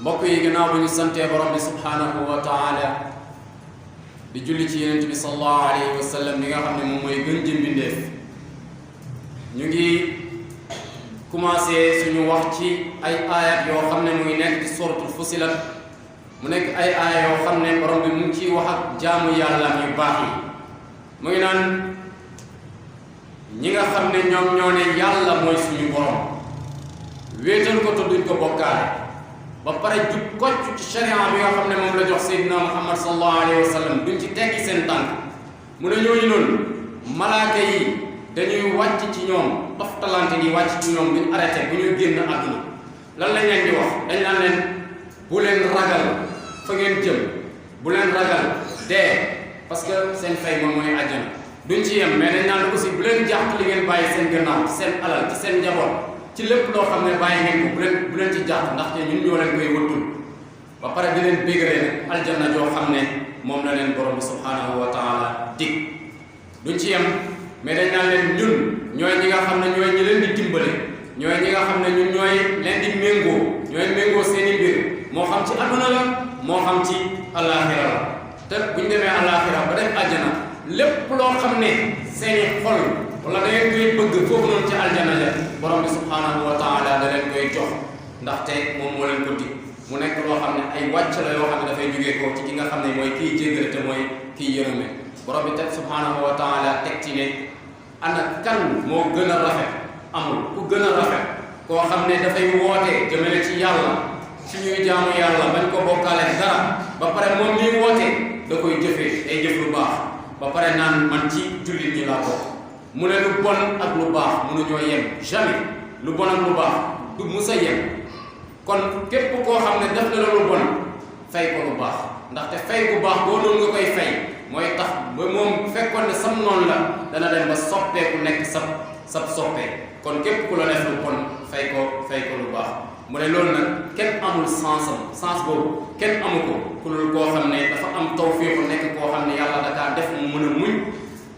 mbokk yi gannaaw ba ñu santee borom bi subhanahu wa taala di julli ci yonent bi sallallahu alayhi wa sallam li nga xam ne moom mooy gën ji mbindeef ñu ngi commencé suñu wax ci ay aayat yoo xam ne mu ngi nekk ci suratul Fussilat mu nekk ay aaya yoo xam ne borom bi mu ngi ciy wax ak jaamu yàlla yu baax yi mu ngi naan ñi nga xam ne ñoom ñoo ne yàlla mooy suñu borom wéetal ko te duñ ko bokkaale ba pare jub kocc ci sharia bi nga xam ne moom la jox Seydina Muhammad sallallahu alayhi wa sallam duñ ci teggi seen tànk mu ne ñooñu noonu malaaka yi dañuy wàcc ci ñoom toftalante di wàcc ci ñoom duñ arrêté bu ñuy génn àdduna lan lañ leen di wax dañ naan leen bu leen ragal fa ngeen jëm bu leen ragal dee parce que seen fay moom mooy àjjana duñ ci yem mais dañ naan aussi bu leen jàpp li ngeen bàyyi seen gannaaw ci seen alal ci seen njaboot ci lépp loo xam ne bàyyi ngeen ko bu leen ci jàpp ndaxte ñun ñoo leen koy wëttul ba pare di leen bégalee nag aljanna joo xam ne moom la leen borom bi subhanahu wa taala dig duñ ci yem mais dañ naan leen ñun ñooy ñi nga xam ne ñooy ñi leen di dimbale ñooy ñi nga xam ne ñun ñooy leen di ñooy méngoo seeni mbir moo xam ci adduna la moo xam ci alaxira la te buñ demee alaxira ba dem àjjana lépp loo xam ne seeni xol wala da ngeen koy bëgg foofu noonu ci aljana ja borom bi subhanahu wa taala da leen koy jox ndaxte moom moo leen ko dig mu nekk loo xam ne ay wàcc la yoo xam ne dafay jógee ko ci ki nga xam ne mooy kiy jéggale te mooy kiy yërëme borom bi teg subhanahu wa taala teg ci ne ana kan moo gën a rafet amul ku gën a rafet koo xam ne dafay woote jëmale ci yàlla suñuy jaamu yàlla bañ ko bokkaale dara ba pare moom liy woote da koy jëfee ay jëf lu baax ba pare naan man ci jullit ñi laa bokk mu ne lu bon ak lu baax mënuñoo yem jamais lu bon ak lu baax du musa yem kon képp koo xam ne def na la lu bon fay ko lu baax ndaxte fay bu baax boo noonu nga koy fay mooy tax ba moom fekkoon ne sam noonu la dana dem ba soppeeku nekk sab soppee kon képp ku la def lu bon fay ko lu baax mu ne loolu nag kenn amul sens boobu kenn amu ko ku loolu koo xam ne dafa am tawfiiqu nekk koo xam ne yàlla dakaa def mu mën a muñ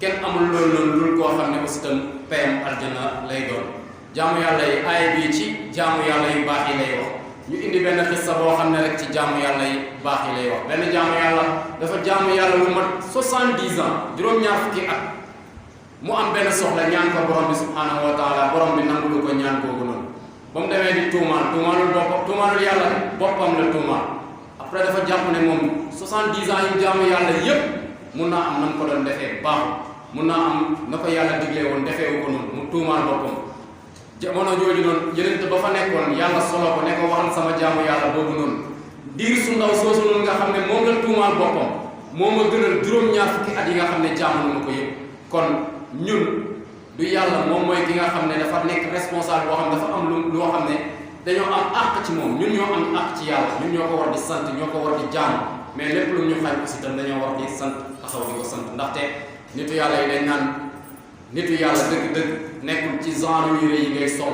kenn amul loolu noonu lul koo xam ne aussi tam payam aljana lay doon jaamu yàlla yi aaya bii ci jaamu yàlla yu baax yi lay wax ñu indi benn xissa boo xam ne rek ci jaamu yàlla yi baax yi lay wax benn jaamu yàlla dafa jaamu yàlla lu mat 70 ans juróom-ñaar fukki at mu am benn soxla ñaan ko borom bi subhanahu wa taala borom bi nangulu ko ñaan googu noonu ba mu demee di tuumaalul yàlla boppam la tuumaal après dafa jàpp ne moom 70 ans yu jaamu yàlla yépp mun naa am na mu ko doon defee baaxul mun naa am na ko yàlla diglee woon defeewu ko noonu mu tuumaal boppam jamono jooju noonu yeneen ba fa nekkoon yàlla solo ko ne ko waxal sama jaamu yàlla boobu noonu diir su ndaw soosu noonu nga xam ne moom la tuumaal boppam moo ma gënal juróom-ñaar fukki at yi nga xam ne jaamu na ko yëpp kon ñun du yàlla moom mooy ki nga xam ne dafa nekk responsable boo xam ne dafa am loo xam ne dañoo am àq ci moom ñun ñoo am àq ci yàlla ñun ñoo ko war di sant ñoo ko war di jaamu mais lépp lu ñu xañ aussi tam dañoo war di sant taxaw di ko sant ndaxte nitu yàlla yi dañ naan nitu yàlla dëgg-dëgg nekkul ci genre yére yi ngay sol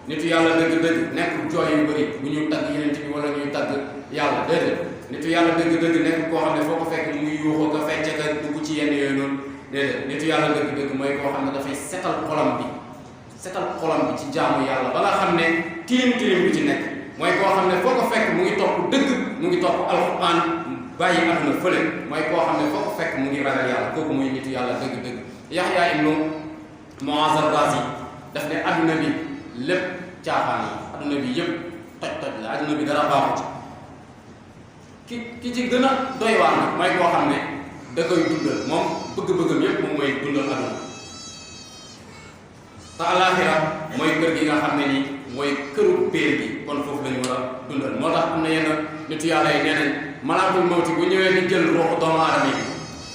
nitu yàlla dëgg-dëgg nekkul jooy yu bëri bu ñuy tagg yeneen bi wala ñuy tagg yàlla déedéet nitu yàlla dëgg-dëgg nekk koo xam ne foo ko fekk mu ngi yuuxoo ko fecce ka dugg ci yenn yooyu noonu déedéet nitu yàlla dëgg-dëgg mooy koo xam ne dafay setal xolam bi ci jaamu yàlla ba nga xam ne tilim bi ci nekk mooy koo xam ne foo ko fekk mu ngi topp dëgg mu ngi topp alxuraan bàyyi àdduna fële mooy koo xam ne foo ko fekk mu ngi ragal yàlla kooku muy nitu yàlla dëgg-dëgg Yaxya ibnu Muaz al-Razi daf ne àdduna bi lépp caaxaan la àdduna bi yëpp toj la àdduna bi dara baaxu ci ki ci gën a doy waar nag mooy koo xam ne da koy dundal moom bëgg-bëggam yëpp moom mooy dundal àdduna te alaaxira mooy kër gi nga xam ne nii mooy këru péer gi kon foofu lañu war a dundal moo tax am na yenn nitu yàlla yi nee nañ malaatul mawti bu ñëwee di jël ruuxu doomu aadama yi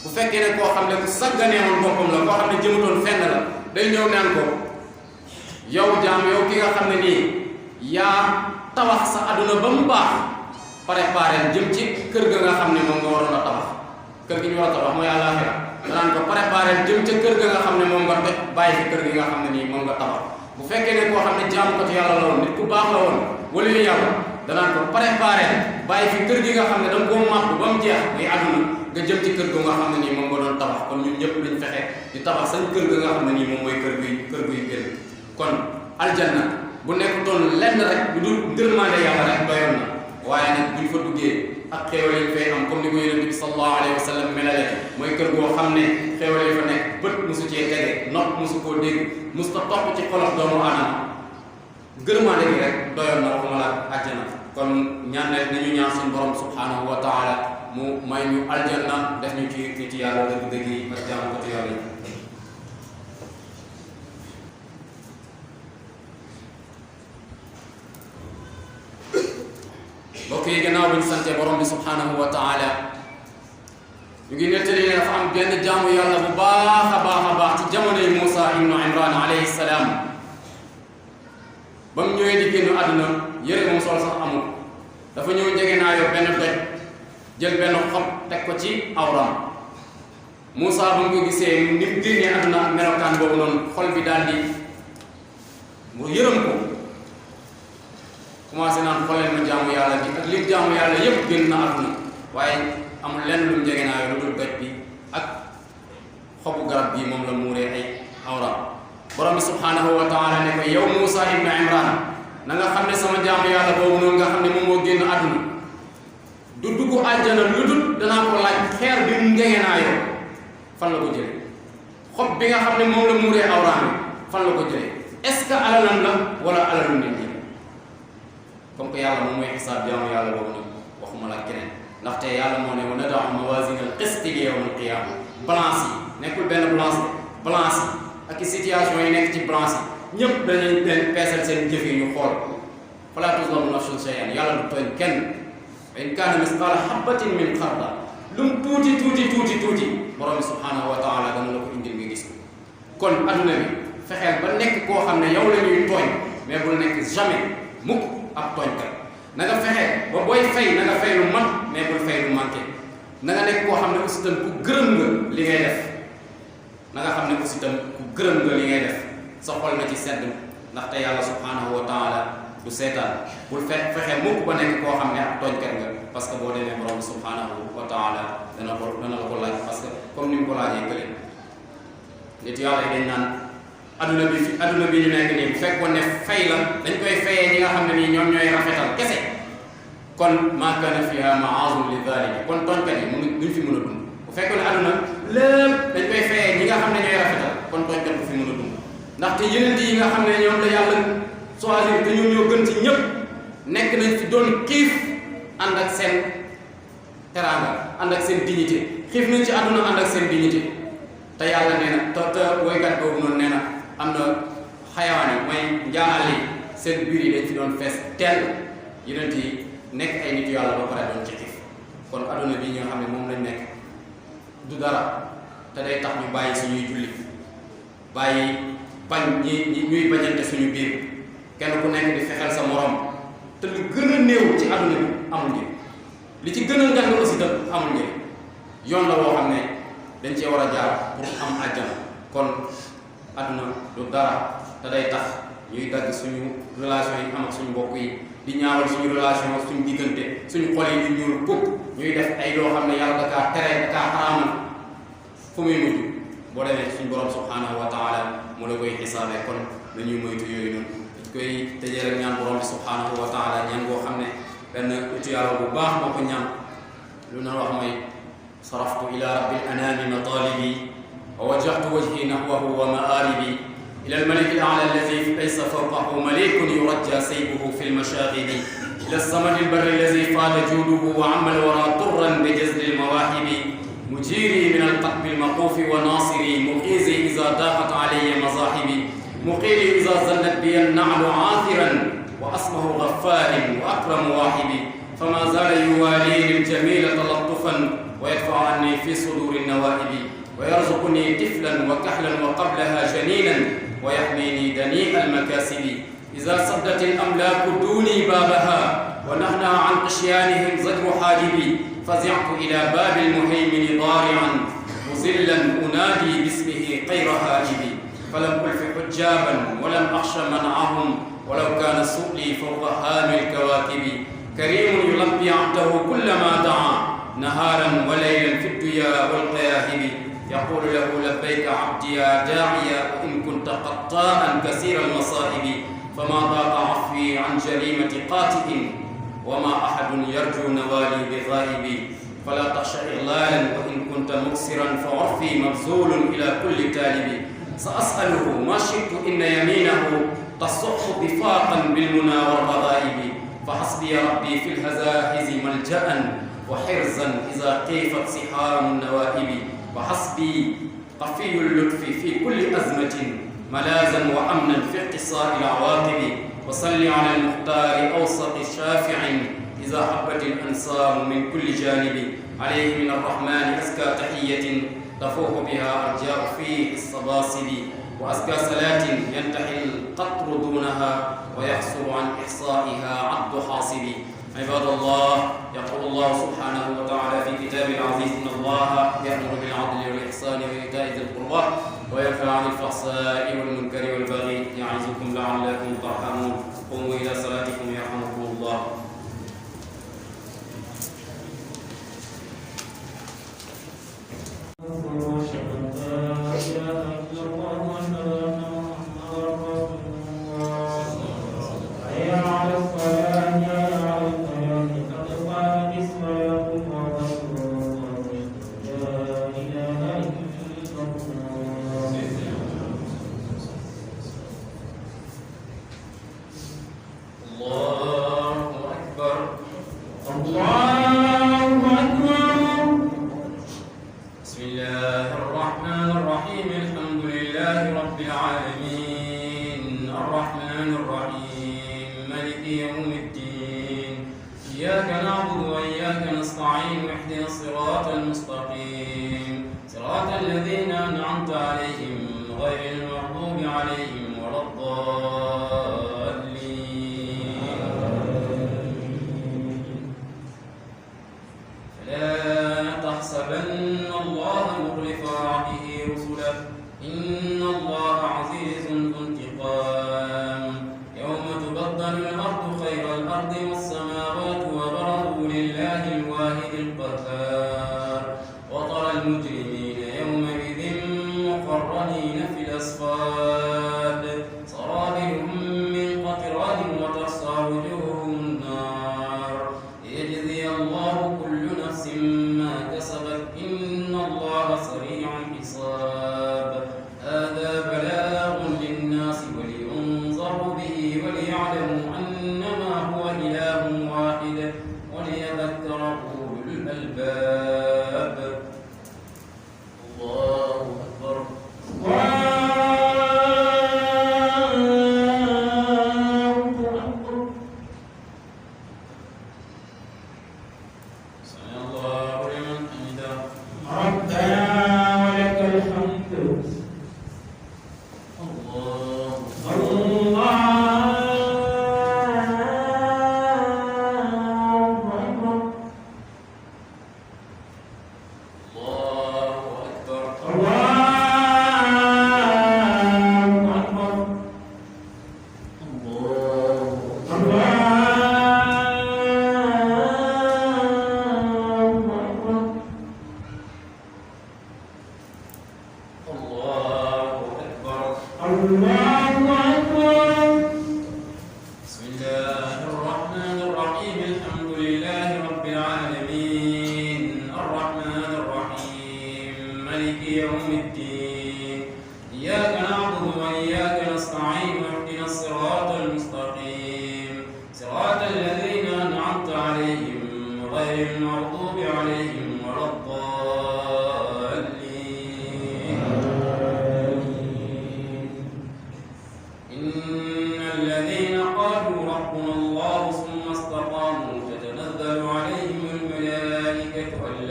bu fekkee ne koo xam ne ku sagganeewoon boppam la koo xam ne jëmatoon fenn la day ñëw naan ko yow jaam yow ki nga xam ne nii yaa tabax sa àdduna ba mu baax préparé jëm ci kër ga nga xam ne moom nga waroon a tabax kër gi ñu war a tabax mooy àllaaxira danaan ko préparé jëm ca kër ga nga xam ne moom nga toj bàyyi fi kër gi nga xam ne nii moom nga tabax bu fekkee ne koo xam ne jaamukatu yàlla la woon nit ku baax la woon wala yu yàlla danaan ko préparé bàyyi fi kër gi nga xam ne da nga koo màpp ba mu jeex muy àdduna nga jëm ci kër ga nga xam ne nii moom nga doon tabax kon ñun ñëpp lañ fexe di tabax sañ kër ga nga xam ne nii moom mooy kër guy génn kon aljanna bu nekkutoon lenn rek lu dul ngërmaande yàlla rek doyoon na waaye nag buñ fa duggee ak xéewal yi fay am comme ni ko yonent bi sallallahu alayhi wa sallam melale mooy kër goo xam ne xéewal yi fa nekk bët mosu cee tege nopp mosu koo dégg mosu ta topp ci xolof doomu aadama gërëmaande gi rek doyoon na waxuma la àjjana kon ñaan rek nañu ñaan suñu borom subhanahu wa taala mu may ñu aljanna def ñu ci nit yàlla dëgg-dëgg yi ak jaamu ko ci yàlla yi mbokk yi gannaaw bi ñu sante borom bi subhanahu wa taala ñu ngi nettali ne dafa am benn jaamu yàlla bu baax a baax ci jamonoy Moussa ibnu Imran alayhi salaam ba mu ñëwee di génn àdduna yëre moom sol sax amul dafa ñëw njege naa yor benn doj jël benn xob teg ko ci awram Moussa ba mu ko gisee ni mu génnee àdduna ak melokaan boobu noonu xol bi daal di mu yërëm ko commencé naan xooleen ma jaamu yàlla bi ak li jaamu yàlla yépp génn na àdduna waaye amul lenn lu mu njege naa yor lu dul doj bi ak xobu garab bii moom la muuree ay awram borom bi subhanahu wa taala ne ko yow Moussa ibn Imran na nga xam ne sama jaamu yàlla boobu noonu nga xam ne moom moo génn àdduna du dugg àjjana lu dul danaa ko laaj xeer bi mu ngegeenaayoo fan la ko jëlee xob bi nga xam ne moom la muuree awraam bi fan la ko jëlee est-ce que alalam la wala alalu nit ñi comme que yàlla moom mooy xisaab jaamu yàlla boobu nag waxuma la keneen ndaxte yàlla moo ne wa nada'u mawaazina al-qist li yawm al-qiyaama balance yi nekkul benn balance yi ak situation yi nekk ci balance yi ñëpp dañuy leen peesal seen jëf yi ñu xool falaa tuzlamu nafsun shay'an yàlla du tooñ kenn wa in kaana misqaala habbatin min xardal lu mu tuuti borom bi subhanahu wa taala dana la ko indil nga gis ko kon adduna bi fexeel ba nekk koo xam ne yow la ñuy tooñ mais bul nekk jamais mukk ab tooñkat na nga fexe ba booy fay na nga fay lu mat mais bul fay lu manqué na nga nekk koo xam ne aussi tam ku gërëm nga li ngay def na nga xam ne aussi tam ku gërëm nga li ngay def sa xol na ci sedd ndaxte yàlla subhanahu wa taala du seetaan bul fexe mukk ba nekk koo xam ne ab tooñkat nga parce que boo demee borom subhanahu wa taala dana la ko laaj parce que comme ni mu ko laajee kële nit yàlla yi dañ naan adduna bi ñu nekk nii bu fekkoon ne fay la dañ koy fayee ñi nga xam ne nii ñoom ñooy rafetal kese kon maa kaana fiha ma'aazun li zaalimi kon tooñkat yi duñ fi mën a dund bu fekkoon ne adduna lépp dañ koy fayee ñi nga xam ne ñooy rafetal kon tooñkat du fi mën a dund ndaxte yeneen yi nga xam ne ñoom la yàlla choisir te ñoom ñoo gën ci ñëpp nekk nañ fi doon xiif ànd ak seen teraanga ànd ak seen dignité xiif nañ ci adduna ànd ak seen dignité te yàlla nee na te woykat boobu noonu nee na am na xayawaan yi mooy njaaxal yi seen biir yi dañ fi doon fees teel yeneen yi nekk ay nit yàlla ba pare doon ci xiif kon adduna bi ñi nga xam ne moom lañ nekk du dara te day tax ñu bàyyi suñuy julli bàyyi bañ ñuy bañante suñu biir kenn ku nekk di fexeel sa morom te lu gën a néew ci adduna bi amul njëriñ li ci gën a ngand aussi tam amul njëriñ yoon la woo xam ne dañ cee war a jaar pour am àjjana kon adduna du dara te day tax ñuy dagg suñu relation yi am ak suñu mbokk yi di ñaawal suñu relation suñu diggante suñu xol yi di ñuul kukk ñuy def ay loo xam ne yàlla da kaa tere da kaa xaraamal fu muy mujj boo demee suñu borom subhanahu wa taala mu la koy xisaabee kon dañuy moytu yooyu noonu dañ koy tëjee rek ñaan borom bi subhanahu wa taala ñaan boo xam ne benn utu yàlla bu baax moo ko ñaan lu na wax mooy saraftu ila rabbil anami matalibi wa wajjahtu wajhi nahwahu wa ma'aribi ila al-malik al-a'la alladhi laysa fawqahu malikun yurajja sayfuhu fi al-mashaghib ila as-samad al-barr alladhi fada juduhu wa 'amma al-wara turran bi jazl al-mawahib mujiri min al-qatb al-maquf wa nasiri muqizi idha daqat alayya mazahibi muqili idha zallat bi an-na'lu 'athiran wa asmahu ghaffarin wa akram wahibi fama zala yuwalini al-jamila talattufan ويدفع عني في صدور النوائب ويرزقني طفلا وكحلا وقبلها جنينا ويحميني دنيء المكاسب إذا صدت الأملاك دوني بابها ونهنا عن قشيانهم زجر حاجبي فزعت إلى باب المهيمن ضارعا مذلا أنادي باسمه غير هاجبي فلم ألف حجابا ولم أخش منعهم ولو كان سؤلي فوق هام الكواكب كريم يلبي عبده كلما دعا نهارا وليلا في الديا والقياهب يقول له لبيك عبدي يا داعيا وإن كنت قطاعا كثير المصائب فما ضاق عفوي عن جريمة قاتل وما أحد يرجو نوالي بغائبي فلا تخش إغلالا وإن كنت مكسرا فعرفي مبذول إلى كل تالب سأسأله ما شئت إن يمينه تصح ضفاقا بالمنى والرغائب فحسبي ربي في الهزاهز ملجأ وحرزا إذا قيفت سحام النوائب وحسبي قفي اللطف في كل أزمة ملاذا وأمنا في اقتصاء العواقب وصل على المختار أوسط شافع إذا حبت الأنسام من كل جانب عليه من الرحمن أزكى تحية تفوح بها أرجاء فيه الصباصب وأزكى صلاة ينتحي القطر دونها ويحصل عن إحصائها عد حاصب عباد الله يقول الله سبحانه وتعالى في كتابه العزيز إن الله يأمر بالعدل والإحسان وإيتاء ذي القربى وينهى عن الفحشاء والمنكر والبغي يعظكم لعلكم ترحمون قوموا إلى صلاتكم يرحمكم الله.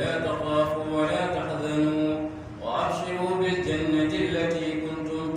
ألا تخافوا ولا تحزنوا وأبشروا بالجنة التي كنتم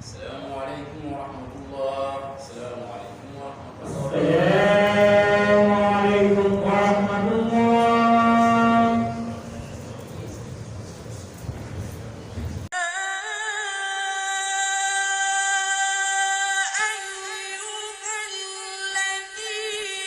السلام عليكم